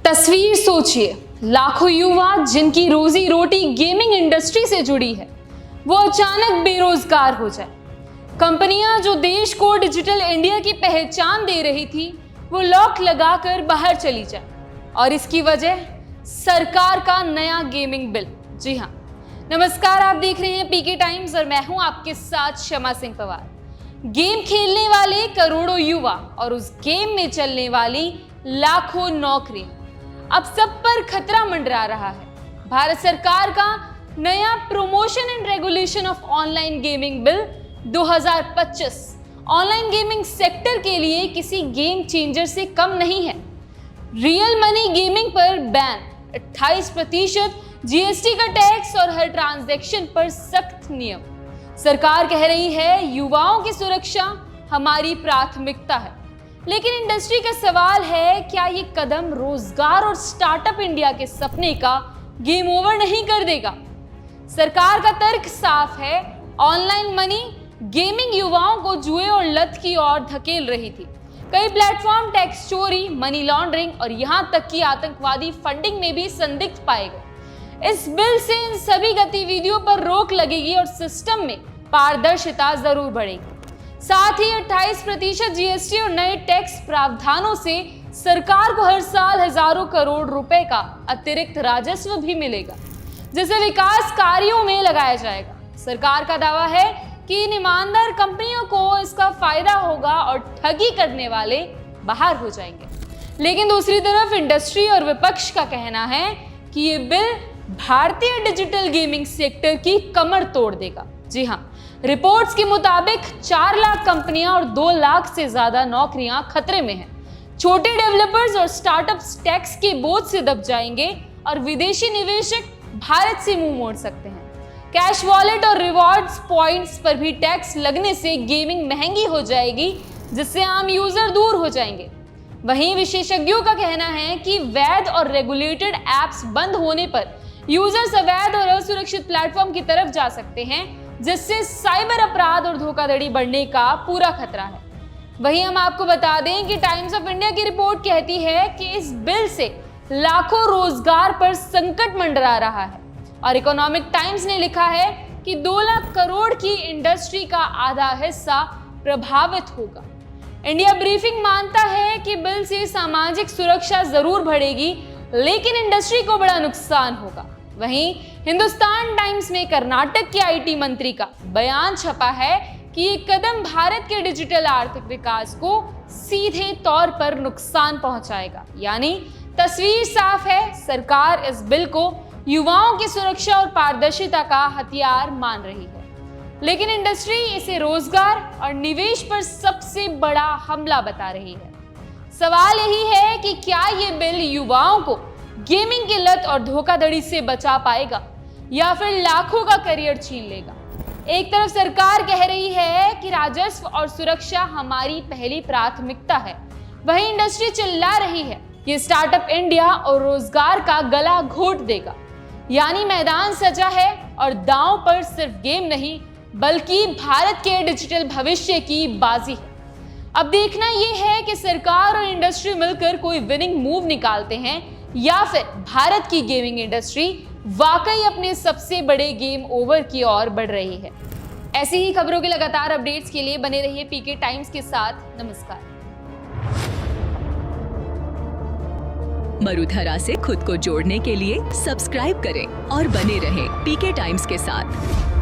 तस्वीर सोचिए, लाखों युवा जिनकी रोजी रोटी गेमिंग इंडस्ट्री से जुड़ी है वो अचानक बेरोजगार हो जाए। कंपनियां जो देश को डिजिटल इंडिया की पहचान दे रही थी वो लॉक लगाकर बाहर चली जाए, और इसकी वजह सरकार का नया गेमिंग बिल। जी हाँ, नमस्कार, आप देख रहे हैं पीके टाइम्स और मैं हूं आपके साथ शमा सिंह पवार। गेम खेलने वाले करोड़ों युवा और उस गेम में चलने वाली लाखों नौकरियां, अब सब पर खतरा मंडरा रहा है। भारत सरकार का नया promotion and regulation of online gaming bill 2025 online gaming sector के लिए किसी गेम चेंजर से कम नहीं है। रियल मनी गेमिंग पर बैन, 28% जीएसटी का टैक्स और हर ट्रांजैक्शन पर सख्त नियम। सरकार कह रही है युवाओं की सुरक्षा हमारी प्राथमिकता है, लेकिन इंडस्ट्री का सवाल है, क्या ये कदम रोजगार और स्टार्टअप इंडिया के सपने का गेम ओवर नहीं कर देगा? सरकार का तर्क साफ है, ऑनलाइन मनी गेमिंग युवाओं को जुए और लत की ओर धकेल रही थी। कई प्लेटफॉर्म टैक्स चोरी, मनी लॉन्ड्रिंग और यहां तक कि आतंकवादी फंडिंग में भी संदिग्ध पाए गए। इस बिल से इन सभी गतिविधियों पर रोक लगेगी और सिस्टम में पारदर्शिता जरूर बढ़ेगी। साथ ही 28% जीएसटी और नए टैक्स प्रावधानों से सरकार को हर साल हजारों करोड़ रुपए का अतिरिक्त राजस्व भी मिलेगा, जिसे विकास कार्यों में लगाया जाएगा। सरकार का दावा है कि इन ईमानदार कंपनियों को इसका फायदा होगा और ठगी करने वाले बाहर हो जाएंगे। लेकिन दूसरी तरफ इंडस्ट्री और विपक्ष का कहना है कि ये बिल भारतीय डिजिटल गेमिंग सेक्टर की कमर तोड़ देगा। जी हाँ, रिपोर्ट्स के मुताबिक 4 लाख कंपनियां और 2 लाख से ज्यादा नौकरियां खतरे में हैं। छोटे डेवलपर्स और स्टार्टअप्स टैक्स के बोझ से दब जाएंगे और विदेशी निवेशक भारत से मुंह मोड़ सकते हैं। कैश वॉलेट और रिवॉर्ड्स पॉइंट्स पर भी टैक्स लगने से गेमिंग महंगी हो जाएगी, जिससे आम यूजर दूर हो जाएंगे। वहीं विशेषज्ञों का कहना है कि वैध और रेगुलेटेड एप्स बंद होने पर यूजर्स अवैध और असुरक्षित प्लेटफॉर्म की तरफ जा सकते हैं, जिससे साइबर अपराध और धोखाधड़ी बढ़ने का पूरा खतरा है। वहीं हम आपको बता दें कि टाइम्स ऑफ इंडिया की रिपोर्ट कहती है कि इस बिल से लाखों रोजगार पर संकट मंडरा रहा है, और इकोनॉमिक टाइम्स ने लिखा है कि 2 लाख करोड़ की इंडस्ट्री का आधा हिस्सा प्रभावित होगा। इंडिया ब्रीफिंग मानता है कि बिल से सामाजिक सुरक्षा जरूर बढ़ेगी, लेकिन इंडस्ट्री को बड़ा नुकसान होगा। वहीं हिंदुस्तान टाइम्स में कर्नाटक के आईटी मंत्री का बयान छपा है कि ये कदम भारत के डिजिटल आर्थिक विकास को सीधे तौर पर नुकसान पहुंचाएगा। यानी तस्वीर साफ है, सरकार इस बिल को युवाओं की सुरक्षा और पारदर्शिता का हथियार मान रही है, लेकिन इंडस्ट्री इसे रोजगार और निवेश पर सबसे बड़ा हमला बता रही है। सवाल यही है कि क्या ये बिल युवाओं को गेमिंग की लत और धोखाधड़ी से बचा पाएगा या फिर लाखों का करियर छीन लेगा? एक तरफ सरकार कह रही है कि राजस्व और सुरक्षा हमारी पहली प्राथमिकता है, वहीं इंडस्ट्री चिल्ला रही है कि स्टार्टअप इंडिया और रोजगार का गला घोट देगा। यानी मैदान सजा है और दांव पर सिर्फ गेम नहीं बल्कि भारत के डिजिटल भविष्य की बाजी है। अब देखना यह है कि सरकार और इंडस्ट्री मिलकर कोई विनिंग मूव निकालते हैं या फिर भारत की गेमिंग इंडस्ट्री वाकई अपने सबसे बड़े गेम ओवर की ओर बढ़ रही है। ऐसी ही खबरों के लगातार अपडेट्स के लिए बने रहिए पीके टाइम्स के साथ। नमस्कार। मरुधरा से खुद को जोड़ने के लिए सब्सक्राइब करें और बने रहें पीके टाइम्स के साथ।